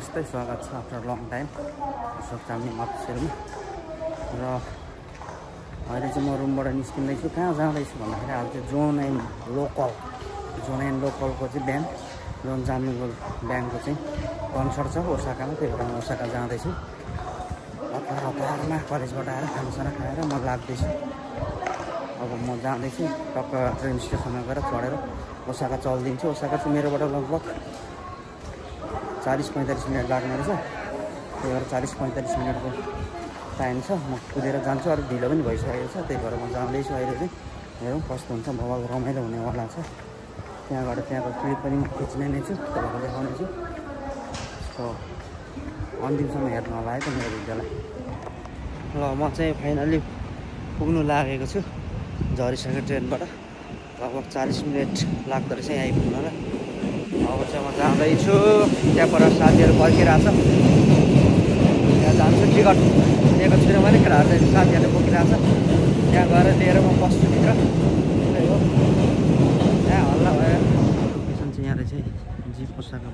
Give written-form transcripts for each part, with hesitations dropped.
नमस्ते, स्वागत छ आफ्टर लङ टाइम चामलिङ अफिसियलमा। र अहिले चाहिँ म रुमबाट निस्किँदैछु। कहाँ जाँदैछु भन्दाखेरि आज चाहिँ जोन एन्ड लोकलको चाहिँ बिहान जोन चामलिङको बिहानको चाहिँ कन्सर्ट छ ओसाकामा, त्यही भएर म ओसाका जाँदैछु। हतारमा कलेजबाट आएर खानासाना खाएर म लाग्दैछु। अब म जाँदैछु, टक्क ट्रेन स्टेसनमा गएर चढेर ओसाका चल्दिन्छु। ओसाका चाहिँ मेरोबाट लगभग 40-45 मिनट लाग्ने रहेछ, त्यही भएर 40-45 मिनटको टाइम छ। म कुदेर जान्छु, अलिक ढिलो पनि भइसकेको छ, त्यही भएर म जाँदैछु। अहिले चाहिँ हेरौँ कस्तो हुन्छ, भवाल रमाइलो हुनेवाला छ। त्यहाँ गएर त्यहाँको क्लिप पनि म खिच्ने नै छु, तपाईँलाई देखाउने छु। सो अन्तिमसम्म हेर्नु होला है त मेरो भिडियोलाई। ल म चाहिँ फाइनल्ली पुग्नु लागेको छु झरिसकेको ट्रेनबाट। लगभग 40 मिनट लाग्दो रहेछ यहाँ आइपुग्नलाई। अब चाहिँ म जाँदैछु। त्यहाँ पर साथीहरू पर्खिरहेछ, त्यहाँ जान्छु। टिकट लिएको छुइनँ भने केटाहरूले, साथीहरूले बोकिरहेछ। त्यहाँ गएर लिएर म बस्छु भित्र। त्यही हो, त्यहाँ हल्ला भयो। लोकेसन चाहिँ यहाँ रहेछ, जी पोसाको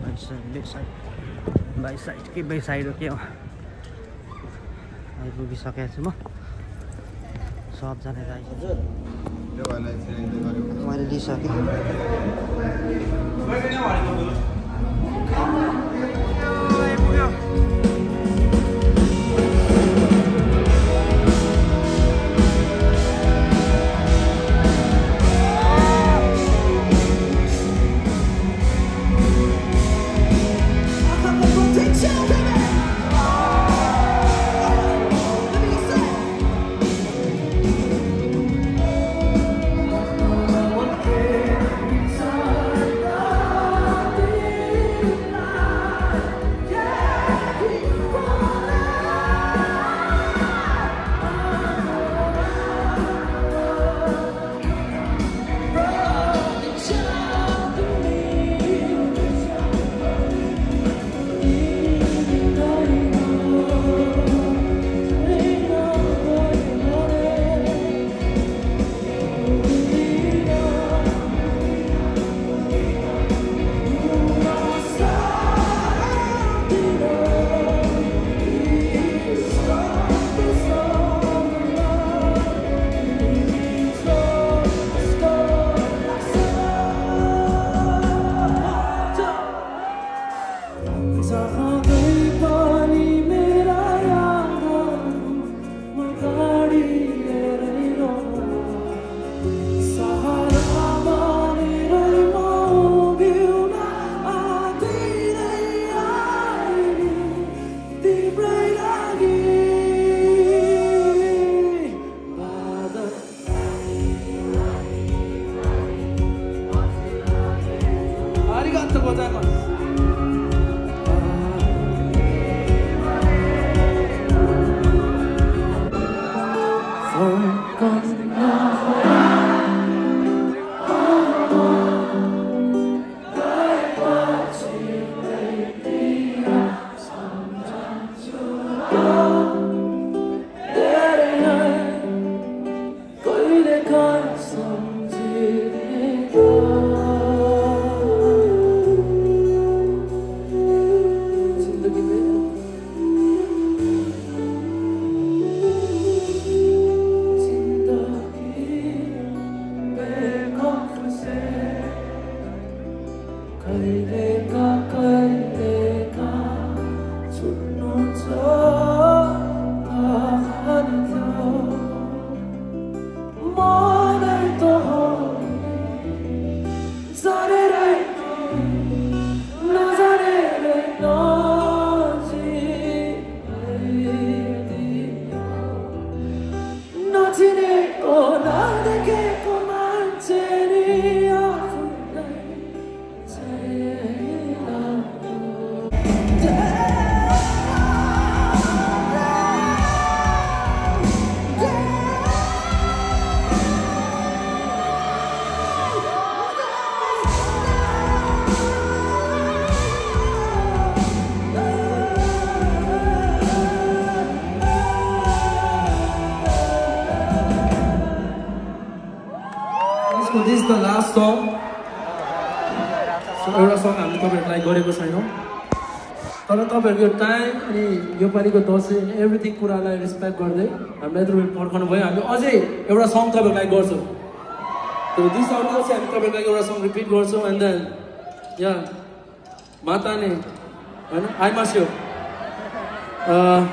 बाइक साइड कि बे साइड हो के हो। आइपुगिसकेको छु म। सबजना आइसक्यो, मैले लिइसकेँ। So this is the last song. So एउटा सङ हामीले तपाईहरुलाई गरेको छैनौं। तर तपाईँहरूको यो टाइम अनि यो पालिको दसैँ एभ्रिथिङ कुरालाई रेस्पेक्ट गर्दै हामीलाई यत्रो बेर पर्खाउनु भयो हामी अझै एउटा सङ तपाईँहरूको लागि गर्छौँ दिस आउटमा चाहिँ हामी तपाईँहरूको लागि एउटा सङ रिपिट गर्छौँ एन्ड देन या माताने होइन I must you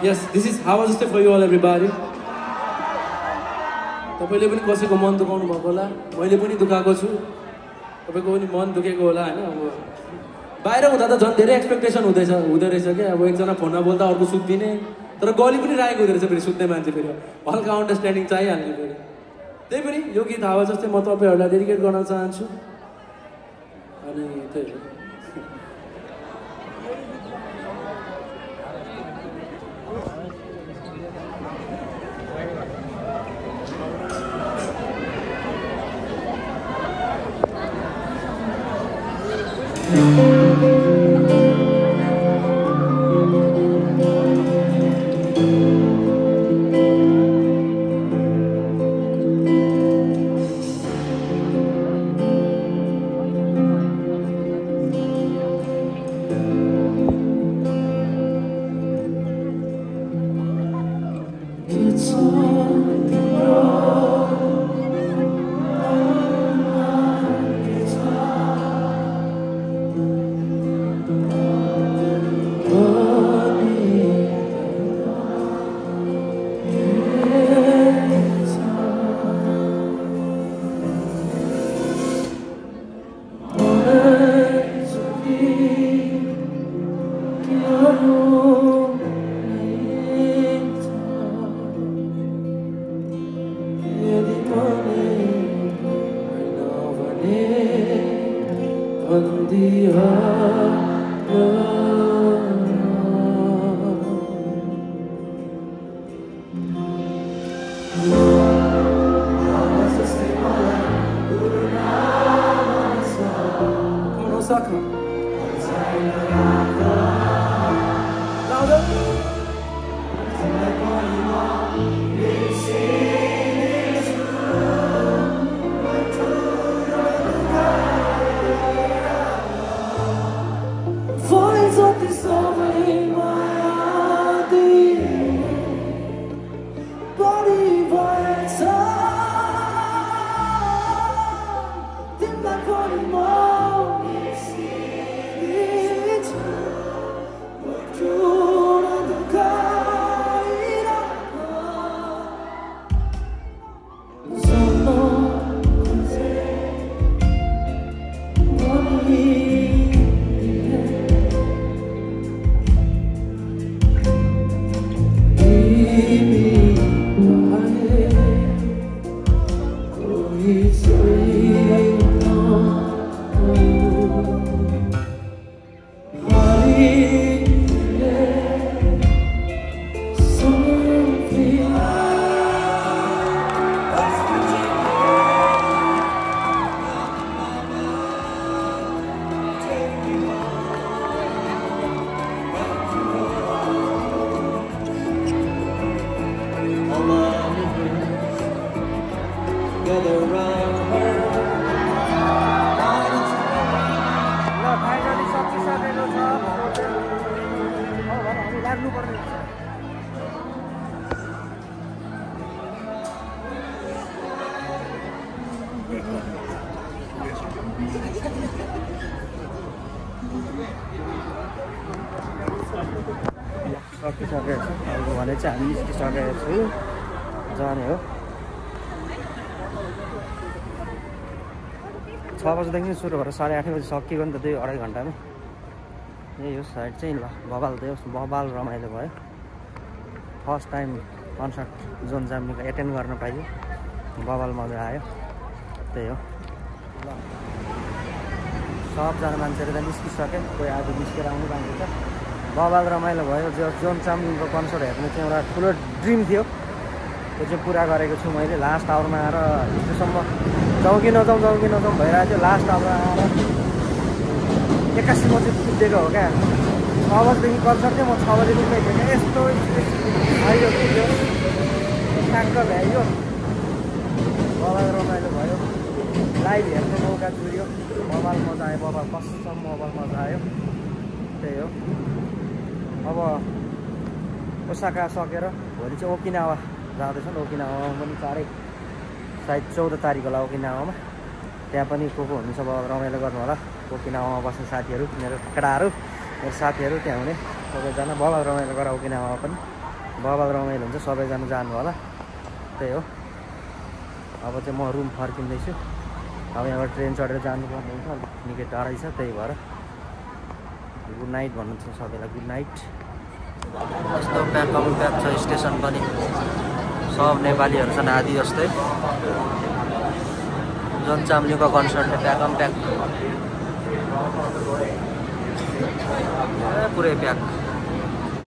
yes this is हावा जस्तै फर यु अल एभ्रीबडी तपाईँले पनि कसैको मन दुखाउनु भएको होला मैले पनि दुखाएको छु तपाईँको पनि मन दुखेको होला होइन अब बाहिर हुँदा त झन् धेरै एक्सपेक्टेसन हुँदो रहेछ क्या अब एकजना फोनमा बोल्दा अर्को सुत्दिने तर गली पनि राखेको हुँदो रहेछ फेरि सुत्ने मान्छे फेरि हल्का अन्डरस्ट्यान्डिङ चाहिहाल्ने फेरि त्यही पनि यो गीत हावा जस्तै म तपाईँहरूलाई डेडिकेट गर्न चाहन्छु अनि त्यही हो सकिसकेको छ अब भने चाहिँ हामी निस्किसकेको छु जाने हो 6 बजीदेखि सुरु भएर 8:30 बजी सकियो नि त 2-2.5 घन्टामै यही हो साइड चाहिँ ल बबाल रमाइलो भयो फर्स्ट टाइम कन्सर्ट जोन जाम्मीको एटेन्ड गर्न पाइयो बबाल मजा आयो त्यही हो ल सबजना मान्छेहरू त निस्किसक्यो कोही आज निस्केर आउनु बाँकी छ बबाल रमाइलो भयो जोन चाम्लिङको कन्सर्ट हेर्ने चाहिँ एउटा ठुलो ड्रिम थियो त्यो चाहिँ पुरा गरेको छु मैले लास्ट आवरमा आएर हिजोसम्म जाउँ कि नजाउँ भइरहेको थियो लास्ट आवरमा आएर 81 बजी पुगेको हो क्या 6 बजीदेखि कन्सर्ट थियो म 6 बजी पुगेको थिएँ यस्तो आइयो पुग्यो ठ्याक्क भ्याइयो बबाल रमाइलो भयो लाइभ हेर्ने मौका जुर्यो बबाल मजा आयो बबाल कसम बबाल मजा आयो त्यही हो अब ओसाका सकेर भोलि चाहिँ ओकिनावा जाँदैछन्। ओकिनावामा पनि चाँडै सायद 14 तारिक होला ओकिनावामा। त्यहाँ पनि को हुनुहुन्छ अब रमाइलो गर्नु होला। ओकिनावामा बस्ने साथीहरू, मेरो केटाहरू, मेरो साथीहरू त्यहाँ हुने सबैजना बबाल रमाइलो गर। ओकिनावामा पनि बबाल रमाइलो हुन्छ, सबैजना जानु होला। त्यही हो। अब चाहिँ म रुम फर्किँदैछु। अब यहाँबाट ट्रेन चढेर जानुपर्ने हुन्छ, अलिक निकै टाढै छ। त्यही भएर गुड नाइट भन्नु छ सबैलाई, गुड नाइट। कस्तो प्याकम प्याक छ स्टेसन पनि, सब नेपालीहरू छन् आदि जस्तै। जन चाम्लिङको कन्सर्टले प्याकम प्याक, पुरै प्याक।